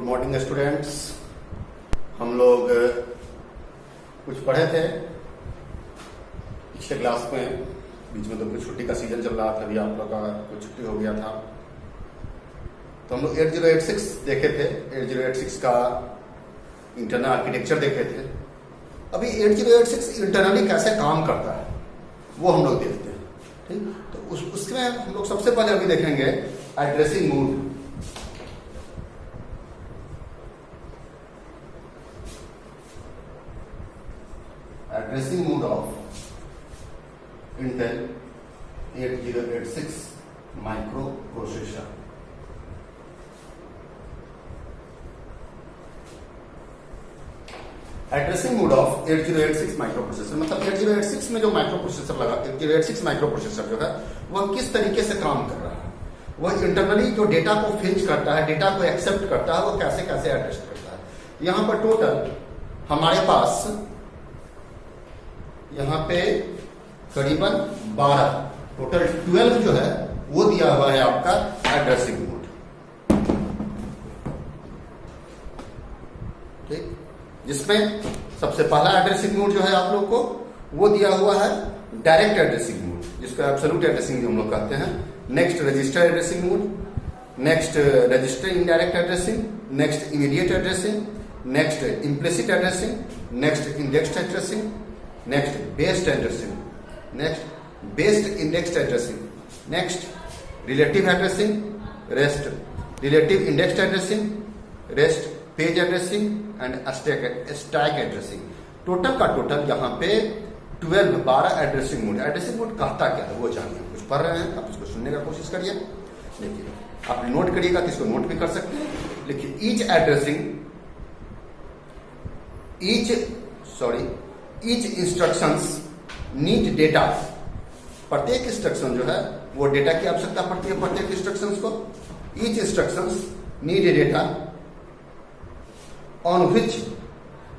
Good morning students. हम लोग कुछ पढ़े थे पिछले क्लास में। बीच में तो कुछ छुट्टी का सीजन चल रहा था, अभी आप लोग का कुछ छुट्टी हो गया था। तो हम लोग 8086 देखे थे। 8086 का इंटरनल आर्किटेक्चर देखे थे। अभी 8086 इंटरनली कैसे काम करता है वो हम लोग देखते हैं। ठीक, तो उसमें हम लोग सबसे पहले अभी देखेंगे addressing mode. Addressing mode of Intel 8086 micro processor. Addressing mode of 8086 micro processor मतलब 8086 में जो माइक्रो प्रोसेसर लगा, 8086 माइक्रो प्रोसेसर जो है वह किस तरीके से काम कर रहा है, वह इंटरनली जो डेटा को फेच करता है, डेटा को एक्सेप्ट करता है, वो कैसे कैसे एड्रेस करता है। यहां पर टोटल हमारे पास यहां पे करीबन 12 टोटल 12 जो है वो दिया हुआ है आपका एड्रेसिंग मोड। ठीक, जिसमें सबसे पहला एड्रेसिंग मोड जो है आप लोग को वो दिया हुआ है डायरेक्ट एड्रेसिंग मोड, जिसको एब्सोल्यूट एड्रेसिंग हम लोग कहते हैं। Next register addressing mode, next register indirect addressing, next immediate addressing, next implicit addressing, next indexed addressing, next based addressing, next based indexed addressing, next relative addressing, rest relative indexed addressing, rest page addressing and stack addressing. Total का total यहाँ पे 12 addressing mode. Addressing mode कहता क्या है वो जानिए। कुछ पढ़ रहे हैं आप इसको सुनने का कोशिश करिए। देखिए आप नोट करिएगा तो इसको नोट भी कर सकते हैं। देखिए ईच इंस्ट्रक्शंस नीड डेटा। प्रत्येक इंस्ट्रक्शन जो है वो डेटा की आवश्यकता पड़ती है प्रत्येक इंस्ट्रक्शंस को। Each instructions need data on which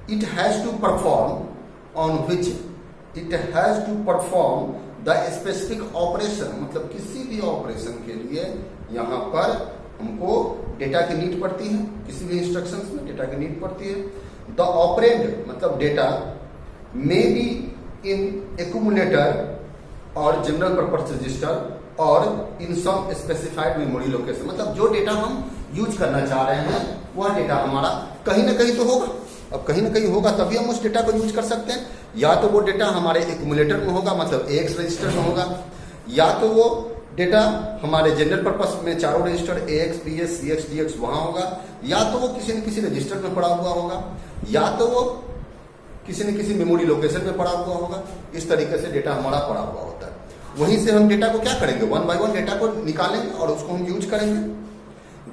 it has to perform the specific operation। मतलब किसी भी ऑपरेशन के लिए यहां पर हमको डेटा की नीड पड़ती है, किसी भी इंस्ट्रक्शंस में डेटा की नीड पड़ती है। द ऑपरेंड मतलब data may be in accumulator और जनरल पर्पस रजिस्टर और इन सम स्पेसिफाइड मेमोरी लोकेशन। मतलब जो डेटा हम यूज करना चाह रहे हैं वह डेटा हमारा कहीं ना कहीं तो होगा। अब कहीं ना कहीं होगा तभी हम उस डेटा को यूज कर सकते हैं। या तो वो डेटा हमारे एक्यूमुलेटर में होगा मतलब AX रजिस्टर में होगा, या तो वो डेटा हमारे जनरल पर्पस में चारों register AX, BS, CX, DX वहां होगा, या तो वो किसी न किसी रजिस्टर में पड़ा हुआ होगा, या तो वो किसी न किसी मेमोरी लोकेशन में पड़ा हुआ होगा। इस तरीके से डेटा हमारा पड़ा हुआ होता है। वहीं से हम डेटा को क्या करेंगे, वन बाय वन डेटा को निकालेंगे और उसको हम यूज करेंगे।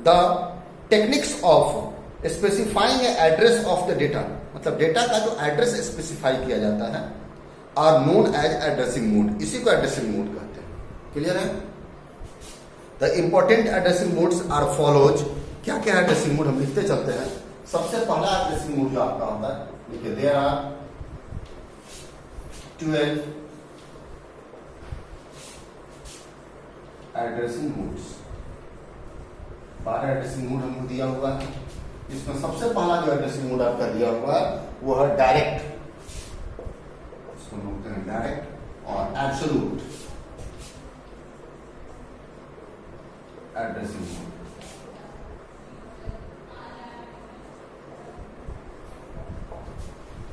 The techniques of specifying address of the data मतलब डेटा का जो एड्रेस स्पेसिफाई किया जाता है are known as addressing mode. इसी को एड्रेसिंग मोड कहते हैं। क्लियर है? The important addressing modes are follows. क्या क्या एड्रेसिंग मोड हम लिखते चलते हैं। सबसे पहला एड्रेसिंग मोड जो आपका होता है, देखिए there are 12 addressing modes. 12 addressing mode हमको दिया हुआ है। इसमें सबसे पहला जो एड्रेसिंग मोड आपका दिया हुआ है वो है डायरेक्ट, इसको बोलते हैं डायरेक्ट और एब्सोल्यूट एड्रेसिंग मोड।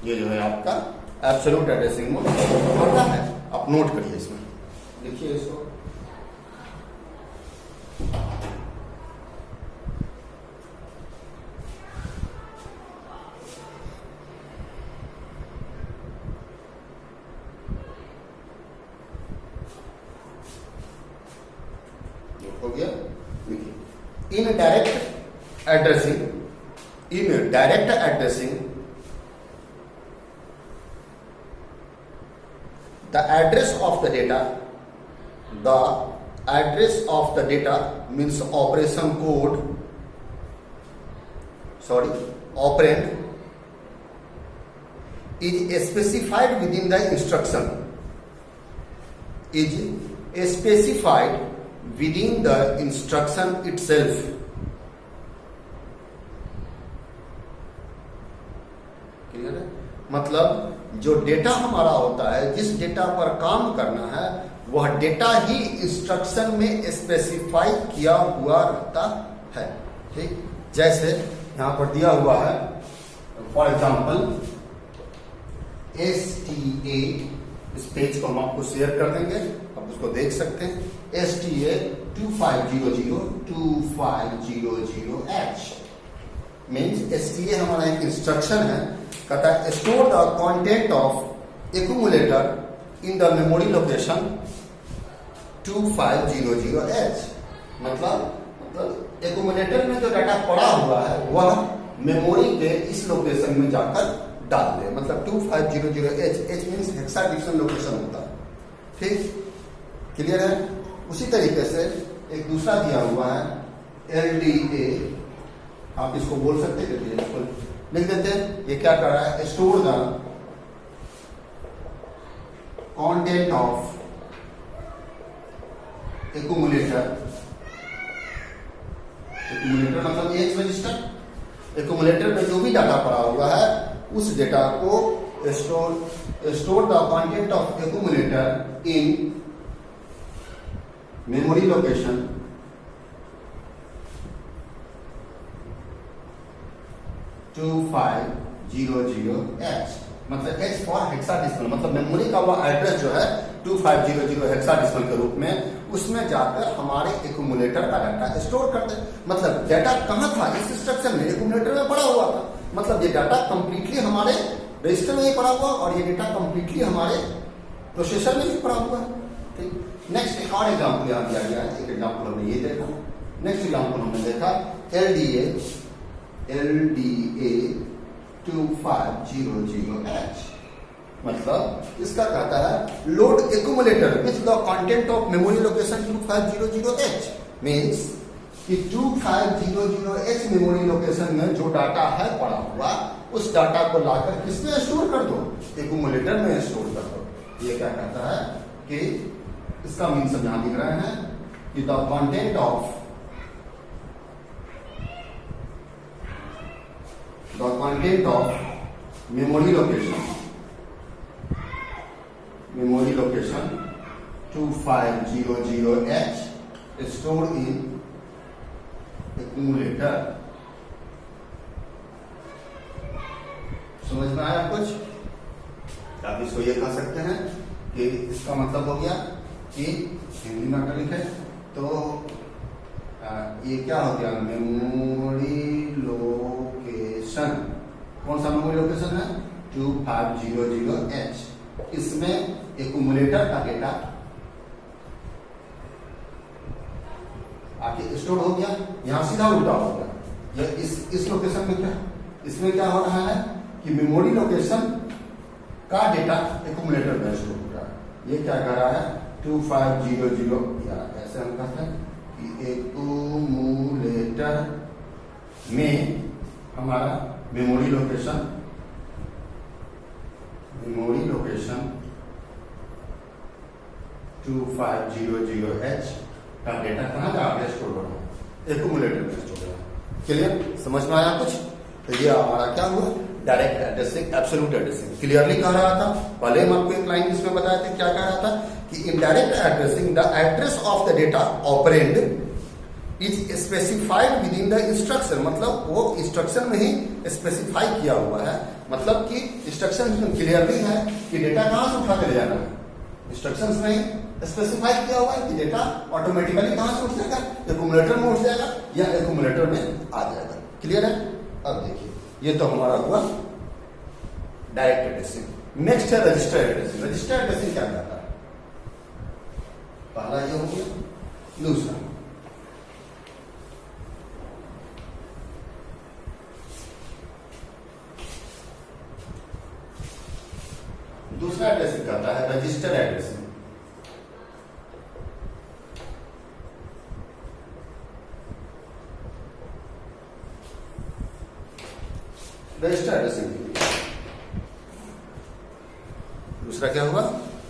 ये जो है आपका एब्सोल्यूट एड्रेसिंग मोड होता है। आप नोट करिए इसमें, देखिए इसको। हो गया। देखिए in direct addressing the address of the data means operand is specified within the instruction itself मतलब जो डेटा हमारा होता है, जिस डेटा पर काम करना है, वह डेटा ही इंस्ट्रक्शन में स्पेसिफाई किया हुआ रहता है। ठीक, जैसे यहां पर दिया हुआ है फॉर एग्जाम्पल STA, इस पेज को हम आपको शेयर कर देंगे, आप उसको देख सकते हैं। STA 2500H मीन्स STA हमारा एक इंस्ट्रक्शन है, कहता है store the content of accumulator in the memory location 2500H। मतलब एक्यूमुलेटर में जो डाटा पड़ा हुआ है वह मेमोरी के इस लोकेशन में जाकर डाल दे, मतलब 2500H। H means hexadecimal location होता है। ठीक, क्लियर है। उसी तरीके से एक दूसरा दिया हुआ है LDA, आप इसको बोल सकते हैं, इसको लिख देते हैं। ये क्या कर रहा है, store the content of accumulator मतलब H रजिस्टर, एक्यूमुलेटर में जो भी डाटा पड़ा हुआ है उस डेटा को store the content of accumulator in memory location 2500H, मतलब H फॉर हेक्साडेसिमल, मतलब मेमोरी का वो एड्रेस जो है 2500 हेक्साडेसिमल के रूप में, उसमें जाकर हमारे एक्यूमुलेटर का डाटा स्टोर करते हैं। मतलब डाटा कहाँ था, इस इंस्ट्रक्शन में एक्यूमुलेटर में पड़ा हुआ था, मतलब ये डाटा कंप्लीटली हमारे रजिस्टर में ही पड़ा हुआ और ये डाटा कंप्लीटली हमारे प्रोसेसर में ही पड़ा हुआ है। ठीक, नेक्स्ट एक और एग्जाम्पल यहाँ दिया गया है। एक एग्जाम्पल हमने ये देखा, नेक्स्ट एग्जाम्पल हमने देखा LDA 2500H, मतलब इसका कहता है load accumulator with the content of memory location 2500H, means कि 2500H मेमोरी लोकेशन में जो डाटा है पड़ा हुआ, उस डाटा को लाकर किसमें स्टोर कर दो, एक्यूमुलेटर में स्टोर कर दो। ये क्या कहता है कि इसका मीन्स हम यहां लिख रहे हैं कि the content of memory location 2500H store in accumulator. समझ में आया कुछ? आप इसको ये कह सकते हैं कि इसका मतलब हो गया कि हिंदी में अगर लिखे तो ये क्या हो गया, मेमोरी लोकेशन, कौन सा मेमोरी लोकेशन है 2500H, इसमें एक्यूमुलेटर का डेटा आके स्टोर हो गया। यहां सीधा उल्टा हो गया, ये इस लोकेशन में क्या, इसमें क्या हो रहा है कि मेमोरी लोकेशन का डेटा एक्यूमुलेटर में स्टोर हो रहा है। ये क्या कर रहा है 2500, या ऐसे हम कहते हैं कि एक्यूमुलेटर में हमारा मेमोरी लोकेशन 2500H का डेटा कहां जा रहा है, स्टोर हो रहा है, एक्यूमुलेटर में स्टोर हो रहा है। क्लियर, समझ में आया कुछ? तो ये हमारा क्या हुआ, direct addressing, absolute addressing. Clearly कह रहा था, पहले हम आपको एक लाइन इसमें बताए थे, क्या कह रहा था कि indirect addressing, the address of the data operand is specified with in the instruction, मतलब वो इंस्ट्रक्शन में ही स्पेसिफाई किया हुआ है, मतलब कि इंस्ट्रक्शन क्लियरली है कि डेटा कहां से उठा के ले जाना है, इंस्ट्रक्शन में ही स्पेसिफाई किया हुआ है कि डेटा ऑटोमेटिकली कहां से उठ जाएगा, एक्यूमुलेटर में उठ जाएगा या एक्यूमुलेटर में आ जाएगा। क्लियर है? अब देखिए, ये तो हमारा हुआ डायरेक्ट एड्रेसिंग। नेक्स्ट है रजिस्टर एड्रेसिंग। रजिस्टर एड्रेसिंग क्या कहता है, पहला ये हो गया, दूसरा एड्रेसिंग कहता है रजिस्टर एड्रेसिंग। रजिस्टर एड्रेसिंग दूसरा क्या हुआ,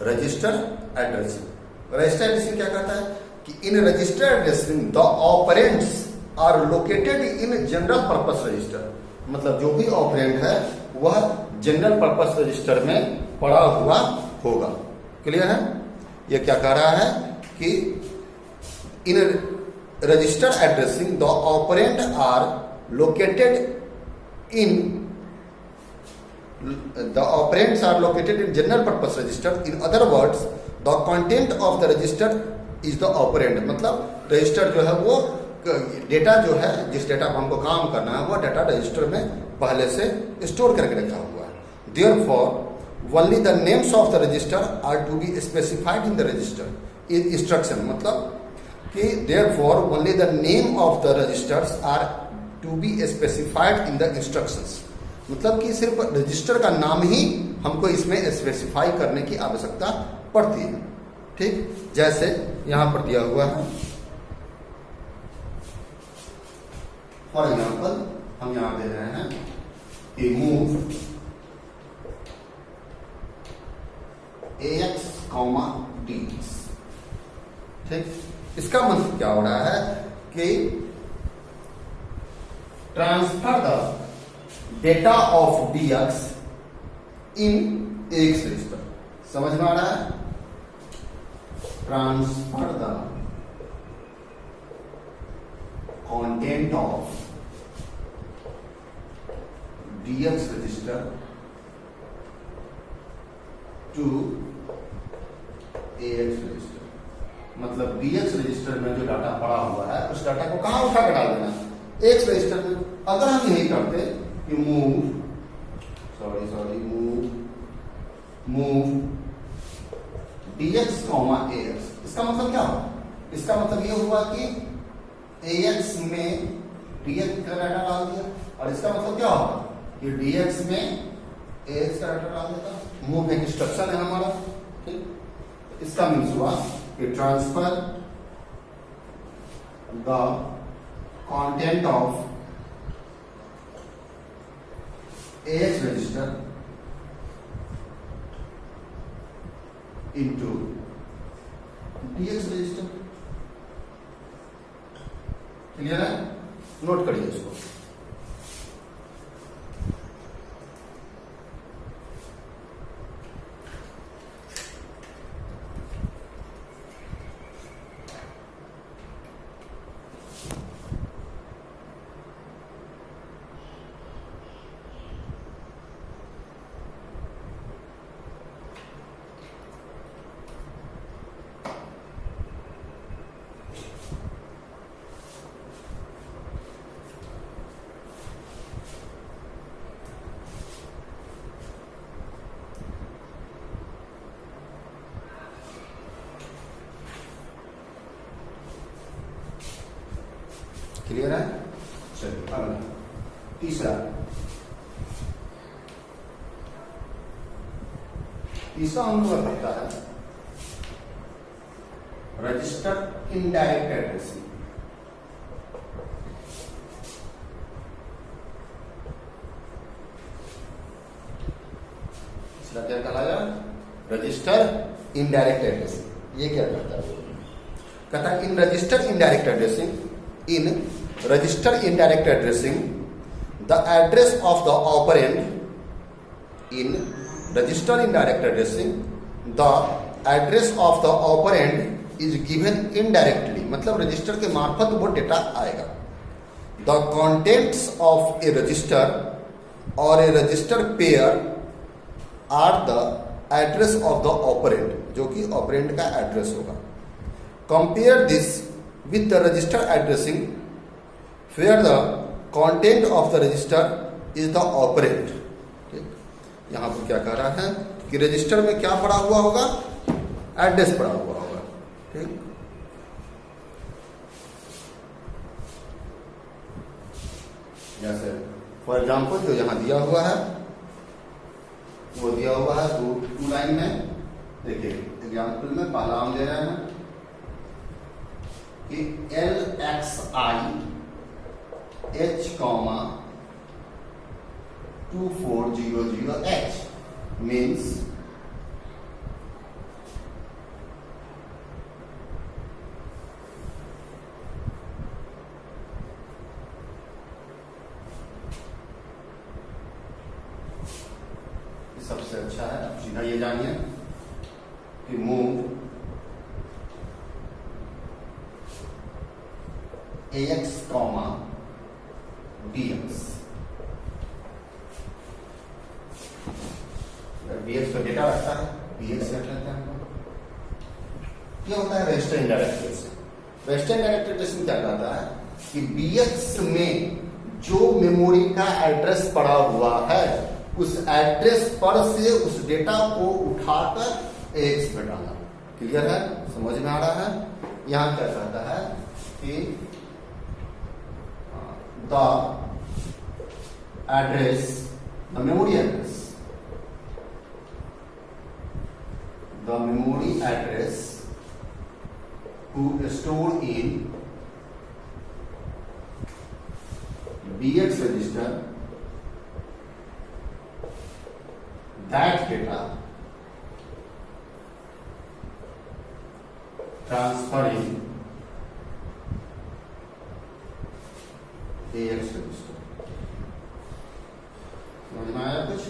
रजिस्टर एड्रेसिंग। रजिस्टर एड्रेसिंग क्या कहता है कि in register addressing the operands are located in general purpose register, मतलब जो भी ऑपरेंड है वह जनरल पर्पस रजिस्टर में पड़ा हुआ होगा। क्लियर है? ये क्या कह रहा है कि in register addressing the operand are located in the operands are located in general purpose register. In other words, the content of the register is the operand. मतलब रजिस्टर जो है वो डेटा जो है, जिस डेटा को हमको काम करना है वो डेटा रजिस्टर में पहले से स्टोर करके रखा हुआ है। Therefore, only the names of the register are to be specified in the register instruction. मतलब कि therefore only the name of the registers are to be specified in the instructions. मतलब कि सिर्फ रजिस्टर का नाम ही हमको इसमें स्पेसिफाई करने की आवश्यकता पड़ती है। ठीक, जैसे यहां पर दिया हुआ है, फॉर एग्जाम्पल हम यहां दे रहे हैं कि मूव AX, DX। ठीक, इसका मतलब क्या हो रहा है कि transfer the data of DX in AX register. समझ में आ रहा है? Transfer the content of DX register to AX register. मतलब DX रजिस्टर में जो डाटा पड़ा हुआ है उस डाटा को कहां उठा कर डाल देना? AX रजिस्टर में। अगर हम यही करते कि मूव DX, AX, इसका मतलब क्या हुआ? इसका मतलब ये हुआ कि AX में DX का डाटा डाल दिया, और इसका मतलब क्या होगा कि DX में AX का डाटा डाल देता। मूव एक इंस्ट्रक्शन है हमारा। ठीक, इसका मीन्स हुआ कि transfer the content of AX register into DX register। Clear है? नोट करिए इसको। क्लियर है? चलिए अगला तीसरा हम लोग करता है रजिस्टर इनडायरेक्ट एड्रेसिंग। इसका क्या कहलाया? Register indirect addressing. ये क्या कहता है? कहता है in register indirect addressing, in register indirect addressing, the address of the operand in register indirect addressing, the address of the operand is given indirectly। मतलब रजिस्टर के मार्फत वो डेटा आएगा। the contents of a register or a register pair are the address of the operand, जो कि operand का address होगा। compare this with the register addressing where the content of the register is the operand। ठीक, यहां पर क्या कह रहा है कि रजिस्टर में क्या पड़ा हुआ होगा? एड्रेस पड़ा हुआ होगा। ठीक, जैसे फॉर एग्जाम्पल जो यहां दिया हुआ है वो दिया हुआ है टू लाइन में। देखिए एग्जाम्पल में पहला हम ले रहे हैं कि LXI H, 2400H means ये जानिए कि मूव AX, BX, BX का डेटा रखता है, BX रख लेते हैं हम लोग। ये होता है register indirect tracing. Register indirect tracing क्या कहता है कि BX में जो मेमोरी का एड्रेस पड़ा हुआ है उस एड्रेस पर से उस डेटा को उठाकर AX में डालना। क्लियर है, समझ में आ रहा है। यहां क्या कहता है कि the address, the memory address, the memory address to store in BX register, that data transferring AX register. समझ में आया कुछ?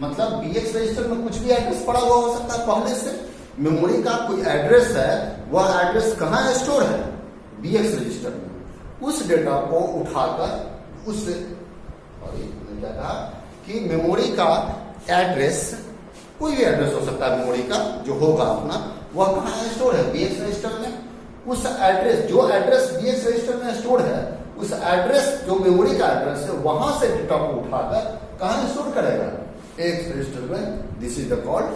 मतलब BX रजिस्टर में कुछ भी एड्रेस पड़ा हुआ हो सकता है पहले से। मेमोरी का कोई एड्रेस है, वह एड्रेस कहाँ स्टोर है? BX रजिस्टर में। उस डेटा को उठाकर उस क्या कहा कि मेमोरी का एड्रेस, कोई भी एड्रेस हो सकता है मेमोरी का जो होगा अपना, वह कहाँ स्टोर है? BX रजिस्टर में। उस एड्रेस, जो एड्रेस BX रजिस्टर में स्टोर है, उस एड्रेस जो मेमोरी का एड्रेस है वहां से डेटा को उठाकर कहां स्टोर करेगा? AX रजिस्टर में। This is the called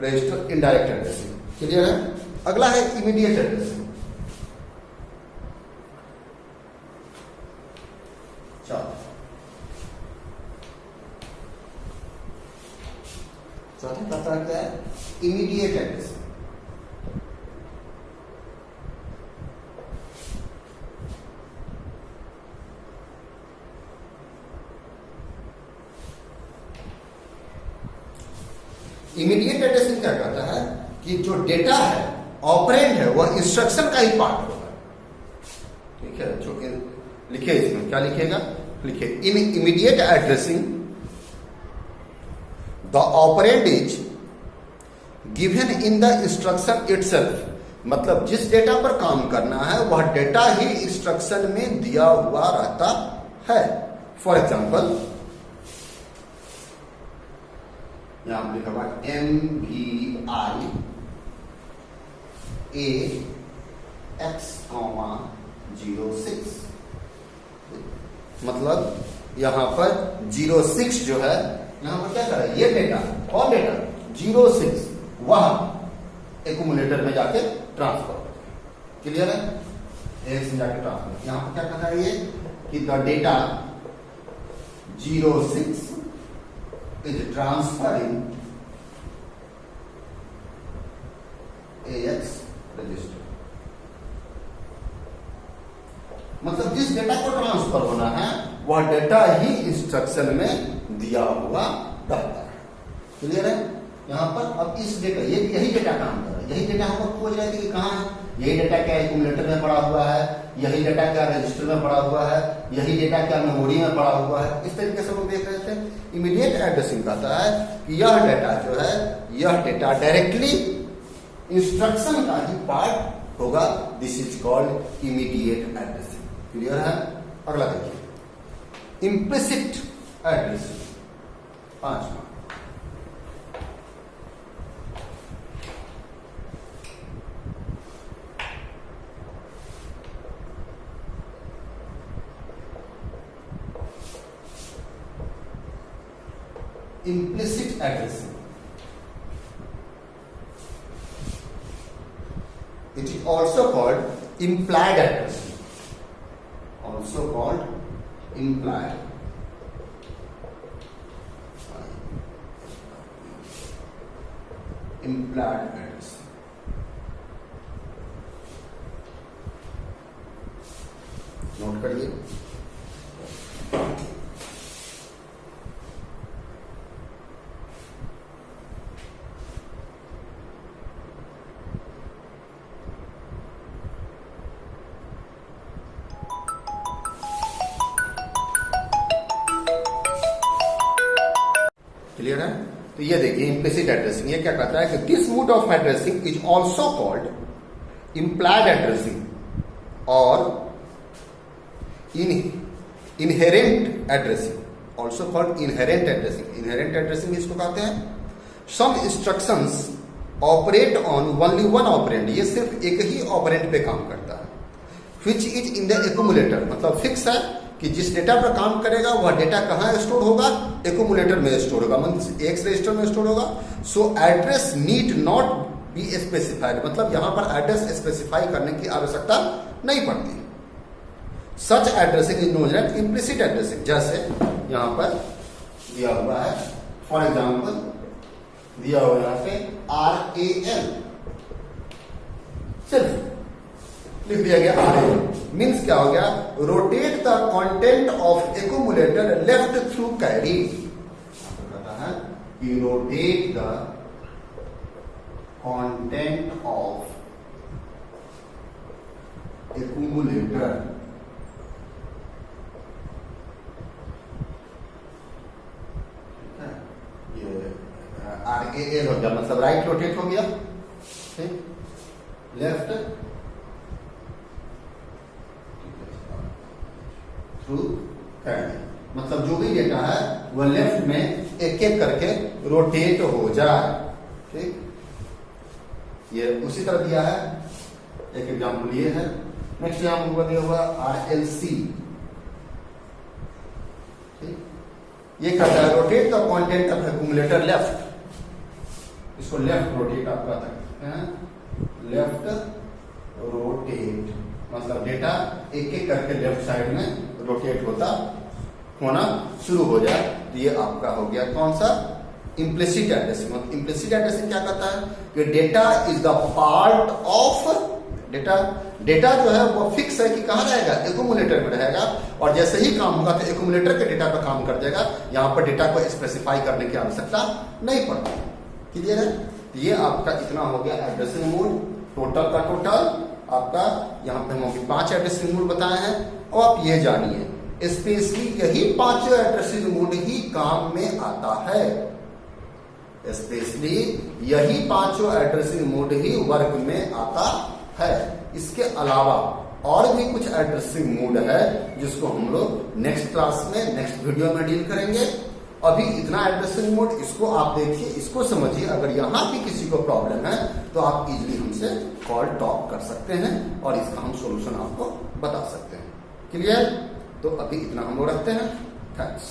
register indirect addressing. Clear है? अगला है इमीडिएट एड्रेसिंग। चौथा पता क्या है? Immediate addressing. इमीडिएट एड्रेसिंग क्या कहता है कि जो डेटा है, ऑपरेंड है, वह इंस्ट्रक्शन का ही पार्ट होगा। ठीक है, जो लिखे इसमें क्या लिखेगा? लिखे इन immediate addressing the operand is given in the instruction itself. मतलब जिस डेटा पर काम करना है वह डेटा ही इंस्ट्रक्शन में दिया हुआ रहता है। फॉर एग्जाम्पल यहां पर लिखा हुआ MVI AX,06। मतलब यहां पर 06 जो है, यहां पर क्या कर रहा है? ये डेटा, कौन डेटा? 06 वह एक्यूमुलेटर में जाके ट्रांसफर। क्लियर है? AX में जाके ट्रांसफर। यहां पर क्या कहता है ये कि the data 06 is transferring AX register. मतलब जिस डेटा को ट्रांसफर होना है वह डेटा ही इंस्ट्रक्शन में दिया हुआ रहता है। क्लियर है? यहां पर अब इस डेटा, यही डेटा काम कर रहा है। यही डेटा हम लोग खोज रहे थे कि कहां है। यही डेटा क्या एक्यूमुलेटर में पड़ा हुआ है, यही डेटा क्या रजिस्टर में पड़ा हुआ है, यही डेटा क्या मेमोरी में पड़ा हुआ है। इस तरीके से लोग देख रहे थे। इमीडिएट एड्रेसिंग कहता है कि यह डेटा जो है, यह डेटा डायरेक्टली इंस्ट्रक्शन का ही पार्ट होगा। This is called immediate addressing. Clear है? अगला देखिए इम्प्लिसिट एड्रेसिंग। 5वां implicit addressing. It is also called implied addressing. Also called implied. Implied addressing. Note करिए। क्लियर है? तो ये देखिए इम्प्लिसिट एड्रेसिंग, ये क्या कहता है कि this mode of addressing is also called implied addressing और inherent addressing, also called inherent addressing. Inherent addressing इसको कहते हैं some instructions operate on only one operand, ये सिर्फ एक ही ऑपरेंड पे काम करता है। Which is in the accumulator, मतलब फिक्स है कि जिस डेटा पर काम करेगा वह डेटा कहाँ स्टोर होगा, एक्यूमुलेटर में स्टोर होगा, मतलब एक्स रजिस्टर में स्टोर होगा। So address need not be specified, मतलब यहां पर एड्रेस स्पेसिफाई करने की आवश्यकता नहीं पड़ती। Such addressing is known as implicit addressing, जैसे यहां पर दिया हुआ है, फॉर एग्जाम्पल दिया हुआ यहां पे RAL, सिर्फ लिख दिया गया RAL, मीन्स क्या हो गया, rotate the content of accumulator left through carry, कहता है कि rotate the content of accumulator RAL हो गया, मतलब राइट रोटेट हो गया, ठीक, लेफ्ट थ्रू कैरी, मतलब जो भी डेटा है वह लेफ्ट में एक एक करके रोटेट हो जाए, ठीक। ये उसी तरह दिया है, एक एग्जाम्पल ये है। नेक्स्ट यहां पर दिया हुआ RLC, ठीक, ये कहता है rotate the content of accumulator left, इसको लेफ्ट रोटेट आप कह सकते हैं, लेफ्ट रोटेट, मतलब डेटा एक एक करके लेफ्ट साइड में रोटेट होना शुरू हो जाए। तो ये आपका हो गया कौन सा, इम्प्लिसिट एड्रेसिंग। इम्प्लिसिट एड्रेसिंग क्या कहता है कि data is the part of data जो है वो फिक्स है कि कहां रहेगा, एक्यूमुलेटर में रहेगा, और जैसे ही काम होगा तो एक्यूमुलेटर के डेटा पर काम कर जाएगा, यहां पर डेटा को स्पेसिफाई करने की आवश्यकता नहीं पड़ती। क्लियर है? ये आपका इतना हो गया एड्रेसिंग मोड, टोटल का टोटल आपका यहाँ पे हम 5 एड्रेसिंग मोड बताए हैं। और आप ये जानिए स्पेशली यही 5 एड्रेसिंग मोड ही काम में आता है, स्पेशली यही 5 एड्रेसिंग मोड ही वर्क में आता है। इसके अलावा और भी कुछ एड्रेसिंग मोड है जिसको हम लोग नेक्स्ट क्लास में, नेक्स्ट वीडियो में डील करेंगे। अभी इतना एड्रेसिंग मोड, इसको आप देखिए, इसको समझिए। अगर यहां भी किसी को प्रॉब्लम है तो आप इजीली हमसे कॉल टॉक कर सकते हैं और इसका हम सॉल्यूशन आपको बता सकते हैं। क्लियर? तो अभी इतना हम लोग रखते हैं। थैंक्स।